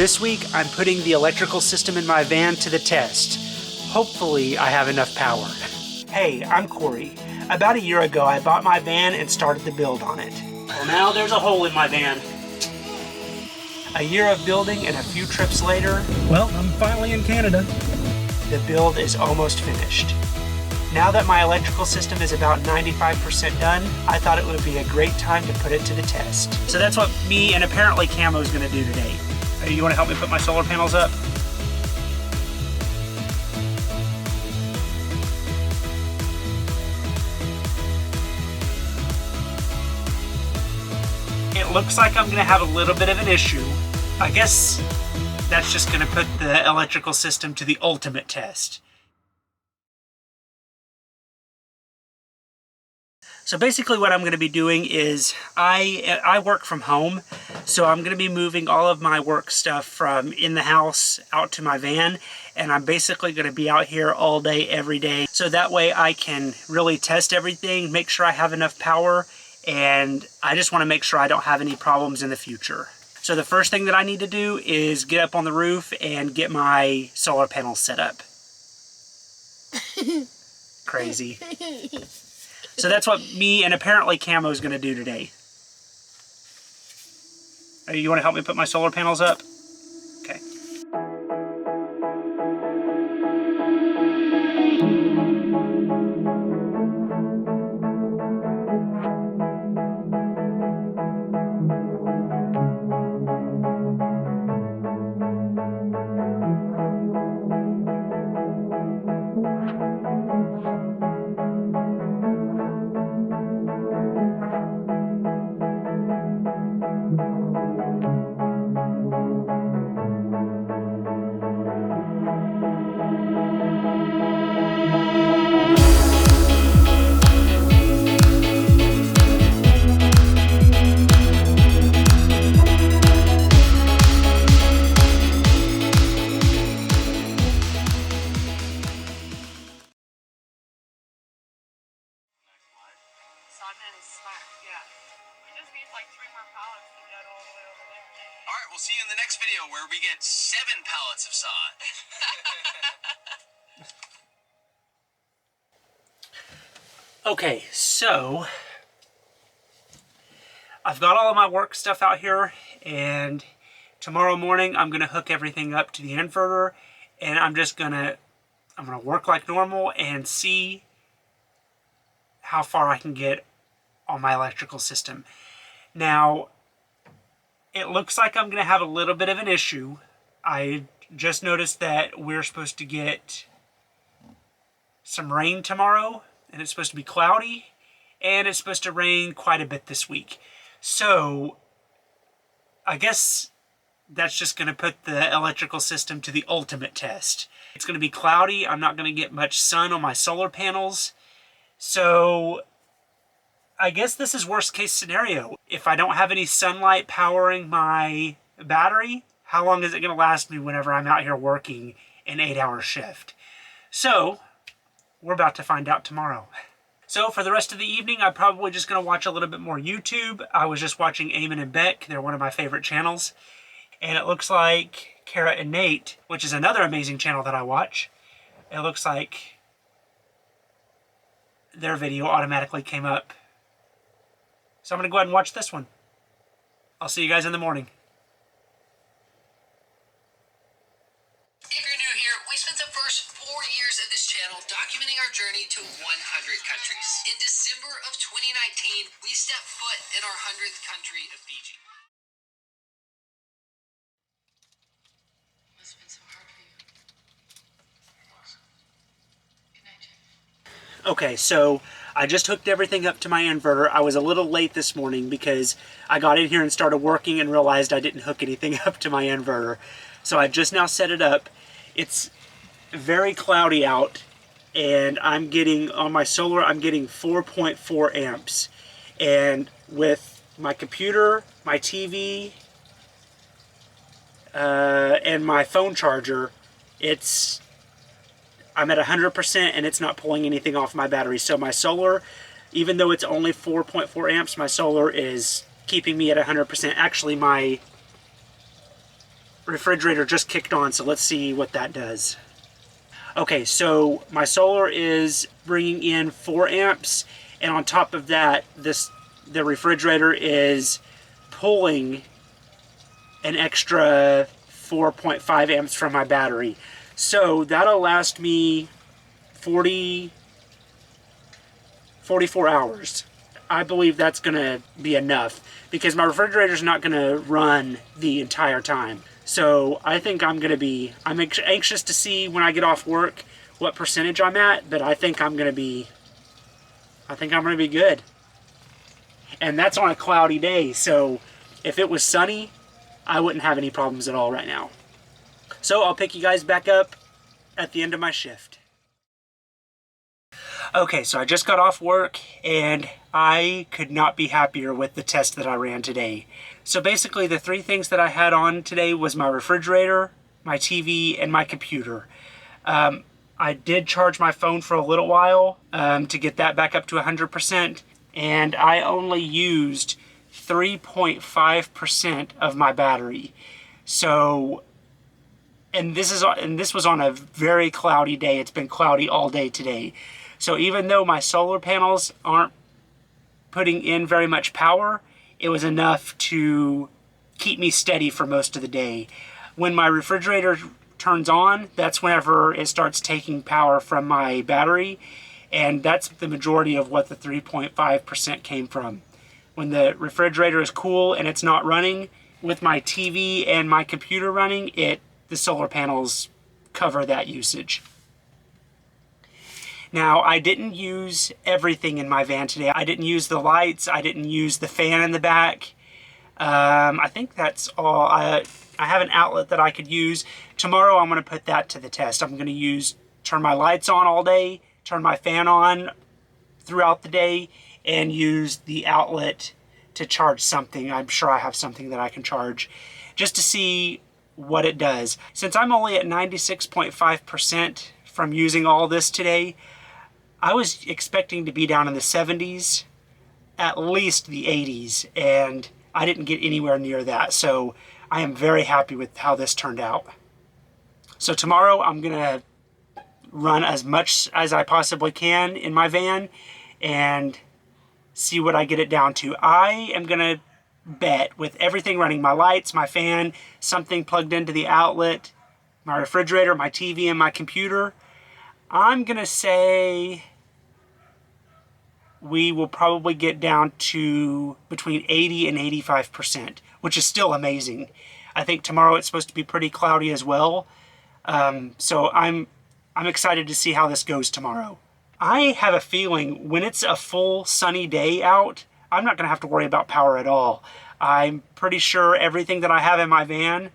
This week, I'm putting the electrical system in my van to the test. Hopefully, I have enough power. Hey, I'm Cory. About a year ago, I bought my van and started the build on it. Well, now there's a hole in my van. A year of building and a few trips later, well, I'm finally in Canada. The build is almost finished. Now that my electrical system is about 95% done, I thought it would be a great time to put it to the test. So that's what me and apparently Camo is going to do today. You want to help me put my solar panels up? It looks like I'm going to have a little bit of an issue. I guess that's just going to put the electrical system to the ultimate test. So basically what I'm going to be doing is I work from home, so I'm going to be moving all of my work stuff from in the house out to my van, and I'm basically going to be out here all day, every day. So that way I can really test everything, make sure I have enough power, and I just want to make sure I don't have any problems in the future. So the first thing that I need to do is get up on the roof and get my solar panels set up. Crazy. So that's what me and apparently Camo is going to do today. You want to help me put my solar panels up? Okay. Alright, we'll see you in the next video where we get 7 pallets of sod. Okay, so I've got all of my work stuff out here, and tomorrow morning I'm going to hook everything up to the inverter, and I'm gonna work like normal and see how far I can get on my electrical system. Now, it looks like I'm going to have a little bit of an issue. I just noticed that we're supposed to get some rain tomorrow, and it's supposed to be cloudy, and it's supposed to rain quite a bit this week. So, I guess that's just going to put the electrical system to the ultimate test. It's going to be cloudy. I'm not going to get much sun on my solar panels. So, I guess this is worst case scenario. If I don't have any sunlight powering my battery, how long is it going to last me whenever I'm out here working an 8-hour shift? So, we're about to find out tomorrow. So for the rest of the evening, I'm probably just going to watch a little bit more YouTube. I was just watching Eamon and Beck. They're one of my favorite channels. And it looks like Kara and Nate, which is another amazing channel that I watch, it looks like their video automatically came up. So I'm going to go ahead and watch this one. I'll see you guys in the morning. If you're new here, we spent the first 4 years of this channel documenting our journey to 100 countries. In December of 2019, we stepped foot in our 100th country of Fiji. It's been so hard for you. Good night, Jim. Okay, so I just hooked everything up to my inverter. I was a little late this morning because I got in here and started working and realized I didn't hook anything up to my inverter. So I just now set it up. It's very cloudy out, and I'm getting, on my solar, I'm getting 4.4 amps. And with my computer, my TV, and my phone charger, I'm at 100% and it's not pulling anything off my battery. So my solar, even though it's only 4.4 amps, my solar is keeping me at 100%. Actually, my refrigerator just kicked on, so let's see what that does. Okay, so my solar is bringing in 4 amps, and on top of that, the refrigerator is pulling an extra 4.5 amps from my battery. So that'll last me 44 hours. I believe that's gonna be enough because my refrigerator's not gonna run the entire time. So I think I'm anxious to see when I get off work what percentage I'm at, but I think I'm gonna be good. And that's on a cloudy day, so if it was sunny, I wouldn't have any problems at all right now. So I'll pick you guys back up at the end of my shift. Okay, so I just got off work and I could not be happier with the test that I ran today. So basically the 3 things that I had on today was my refrigerator, my TV, and my computer. I did charge my phone for a little while to get that back up to 100%, and I only used 3.5% of my battery. So, and this was on a very cloudy day. It's been cloudy all day today. So even though my solar panels aren't putting in very much power, it was enough to keep me steady for most of the day. When my refrigerator turns on, that's whenever it starts taking power from my battery, and that's the majority of what the 3.5% came from. When the refrigerator is cool and it's not running, with my TV and my computer running, the solar panels cover that usage. Now, I didn't use everything in my van today. I didn't use the lights. I didn't use the fan in the back. I think that's all. I have an outlet that I could use. Tomorrow, I'm going to put that to the test. I'm going to turn my lights on all day, turn my fan on throughout the day, and use the outlet to charge something. I'm sure I have something that I can charge just to see what it does. Since I'm only at 96.5% from using all this today, I was expecting to be down in the 70s, at least the 80s, and I didn't get anywhere near that. So I am very happy with how this turned out. So tomorrow I'm going to run as much as I possibly can in my van and see what I get it down to. I am going to bet with everything running, my lights, my fan, something plugged into the outlet, my refrigerator, my TV, and my computer, I'm going to say we will probably get down to between 80 and 85%, which is still amazing. I think tomorrow it's supposed to be pretty cloudy as well. So I'm excited to see how this goes tomorrow. I have a feeling when it's a full sunny day out, I'm not going to have to worry about power at all. I'm pretty sure everything that I have in my van,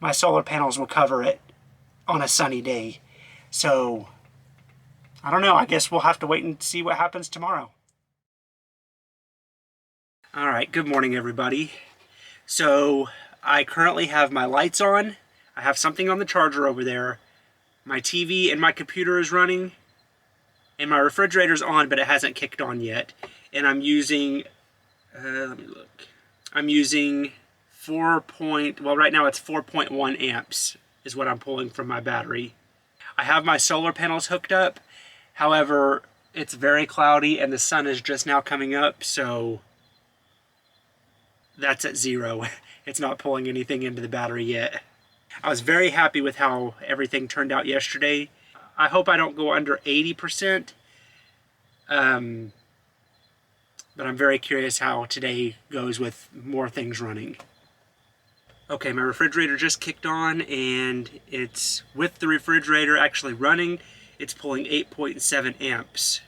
my solar panels will cover it on a sunny day. So I don't know. I guess we'll have to wait and see what happens tomorrow. All right. Good morning, everybody. So I currently have my lights on. I have something on the charger over there. My TV and my computer is running. And my refrigerator's on, but it hasn't kicked on yet. And I'm using, let me look. I'm using right now it's 4.1 amps is what I'm pulling from my battery. I have my solar panels hooked up. However, it's very cloudy and the sun is just now coming up, so that's at 0. It's not pulling anything into the battery yet. I was very happy with how everything turned out yesterday. I hope I don't go under 80%. But I'm very curious how today goes with more things running. Okay, my refrigerator just kicked on, and it's with the refrigerator actually running, it's pulling 8.7 amps.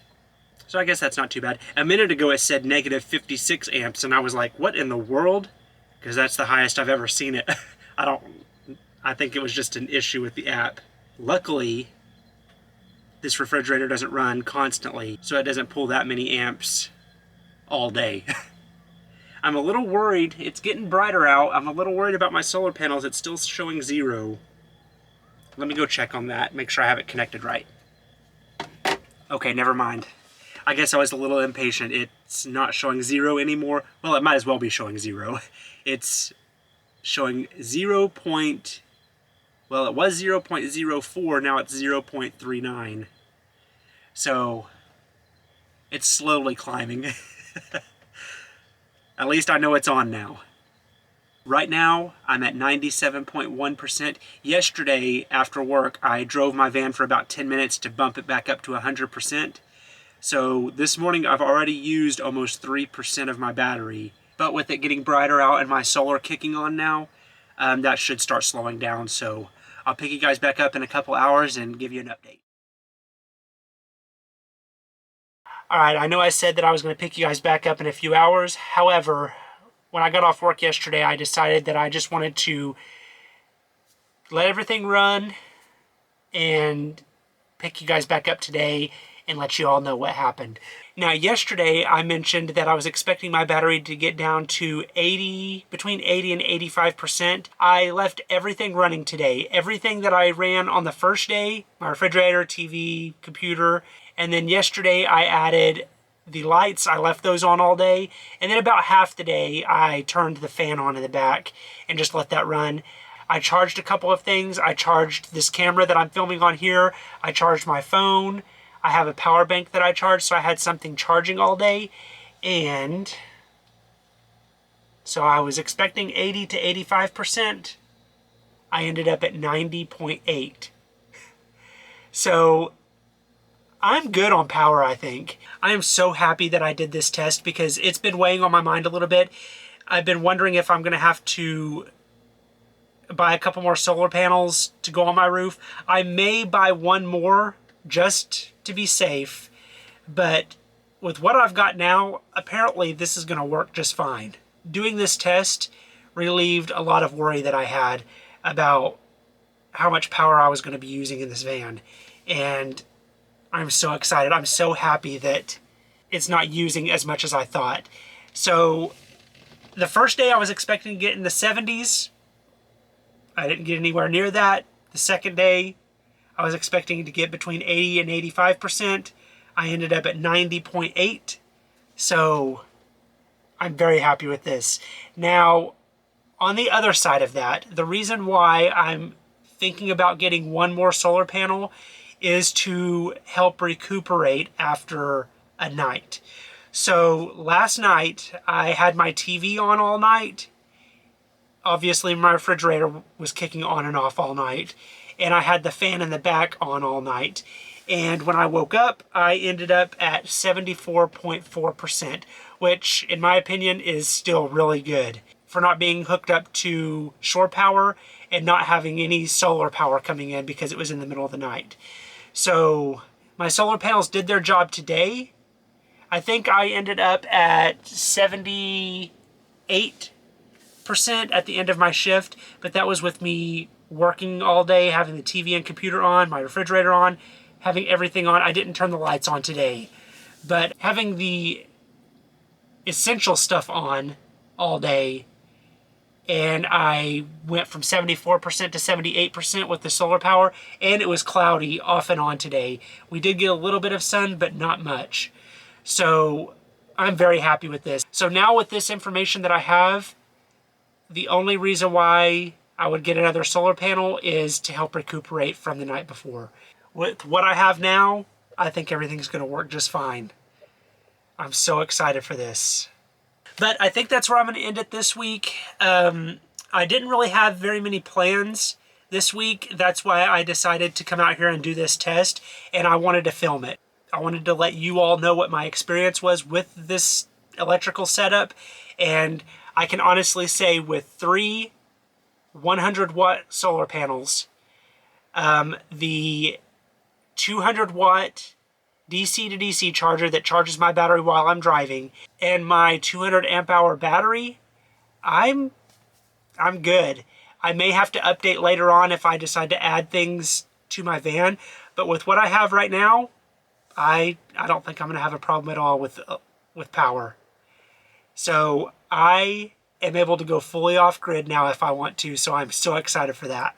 So I guess that's not too bad. A minute ago it said negative 56 amps, and I was like, what in the world? Because that's the highest I've ever seen it. I think it was just an issue with the app. Luckily, this refrigerator doesn't run constantly, so it doesn't pull that many amps all day. I'm a little worried. It's getting brighter out. I'm a little worried about my solar panels. It's still showing 0. Let me go check on that, make sure I have it connected right. Okay, never mind. I guess I was a little impatient. It's not showing 0 anymore. Well, it might as well be showing 0. It's showing 0. Well, it was 0.04, now it's 0.39. So it's slowly climbing. At least I know it's on now. Right now, I'm at 97.1%. Yesterday, after work, I drove my van for about 10 minutes to bump it back up to 100%. So this morning, I've already used almost 3% of my battery. But with it getting brighter out and my solar kicking on now, that should start slowing down. So I'll pick you guys back up in a couple hours and give you an update. All right, I know I said that I was going to pick you guys back up in a few hours. However, when I got off work yesterday, I decided that I just wanted to let everything run and pick you guys back up today and let you all know what happened. Now, yesterday I mentioned that I was expecting my battery to get down to between 80 and 85%. I left everything running today. Everything that I ran on the first day, my refrigerator, TV, computer, and then yesterday I added the lights. I left those on all day, and then about half the day I turned the fan on in the back and just let that run. I charged a couple of things. I charged this camera that I'm filming on here. I charged my phone. I have a power bank that I charged, so I had something charging all day. And so I was expecting 80 to 85%. I ended up at 90.8. So I'm good on power, I think. I am so happy that I did this test because it's been weighing on my mind a little bit. I've been wondering if I'm going to have to buy a couple more solar panels to go on my roof. I may buy one more just to be safe, but with what I've got now, apparently this is going to work just fine. Doing this test relieved a lot of worry that I had about how much power I was going to be using in this van, and I'm so excited. I'm so happy that it's not using as much as I thought. So the first day I was expecting to get in the 70s. I didn't get anywhere near that. The second day I was expecting to get between 80 and 85%. I ended up at 90.8. So I'm very happy with this. Now, on the other side of that, the reason why I'm thinking about getting one more solar panel is to help recuperate after a night. So last night I had my TV on all night. Obviously my refrigerator was kicking on and off all night, and I had the fan in the back on all night. And when I woke up, I ended up at 74.4%, which in my opinion is still really good for not being hooked up to shore power and not having any solar power coming in because it was in the middle of the night. So my solar panels did their job today. I think I ended up at 78% at the end of my shift, but that was with me working all day, having the TV and computer on, my refrigerator on, having everything on. I didn't turn the lights on today, but having the essential stuff on all day, and I went from 74% to 78% with the solar power, and it was cloudy off and on today. We did get a little bit of sun, but not much. So I'm very happy with this. So now with this information that I have, the only reason why I would get another solar panel is to help recuperate from the night before. With what I have now, I think everything's going to work just fine. I'm so excited for this. But I think that's where I'm going to end it this week. I didn't really have very many plans this week. That's why I decided to come out here and do this test, and I wanted to film it. I wanted to let you all know what my experience was with this electrical setup, and I can honestly say with 3 100-watt solar panels, the 200-watt DC to DC charger that charges my battery while I'm driving, and my 200 amp hour battery, I'm good. I may have to update later on if I decide to add things to my van, but with what I have right now, I don't think I'm going to have a problem at all with power. So I am able to go fully off grid now if I want to, so I'm so excited for that.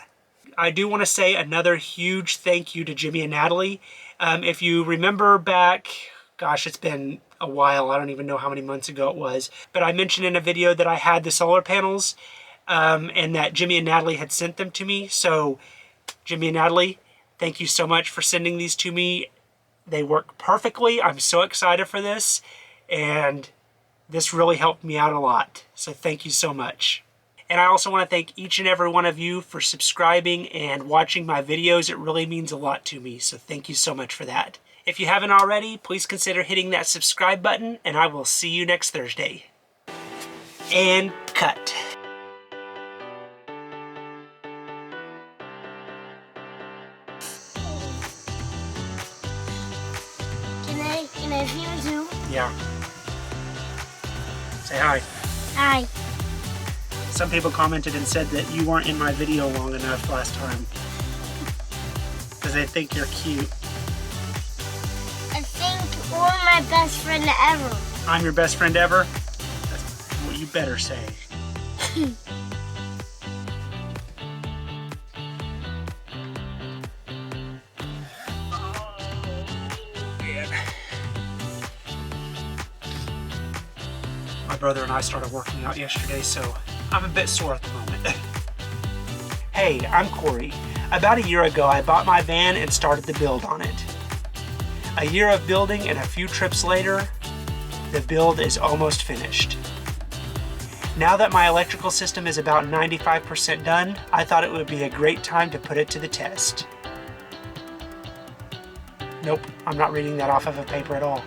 I do want to say another huge thank you to Jimmy and Natalie. If you remember back, gosh, it's been a while. I don't even know how many months ago it was. But I mentioned in a video that I had the solar panels and that Jimmy and Natalie had sent them to me. So Jimmy and Natalie, thank you so much for sending these to me. They work perfectly. I'm so excited for this, and this really helped me out a lot. So thank you so much. And I also want to thank each and every one of you for subscribing and watching my videos. It really means a lot to me, so thank you so much for that. If you haven't already, please consider hitting that subscribe button, and I will see you next Thursday. And cut. Can I film too? Yeah. Say hi. Hi. Some people commented and said that you weren't in my video long enough last time. Because they think you're cute. I think you're my best friend ever. I'm your best friend ever? That's what you better say. My brother and I started working out yesterday, so I'm a bit sore at the moment. Hey, I'm Cory. About a year ago, I bought my van and started the build on it. A year of building and a few trips later, the build is almost finished. Now that my electrical system is about 95% done, I thought it would be a great time to put it to the test. Nope, I'm not reading that off of a paper at all.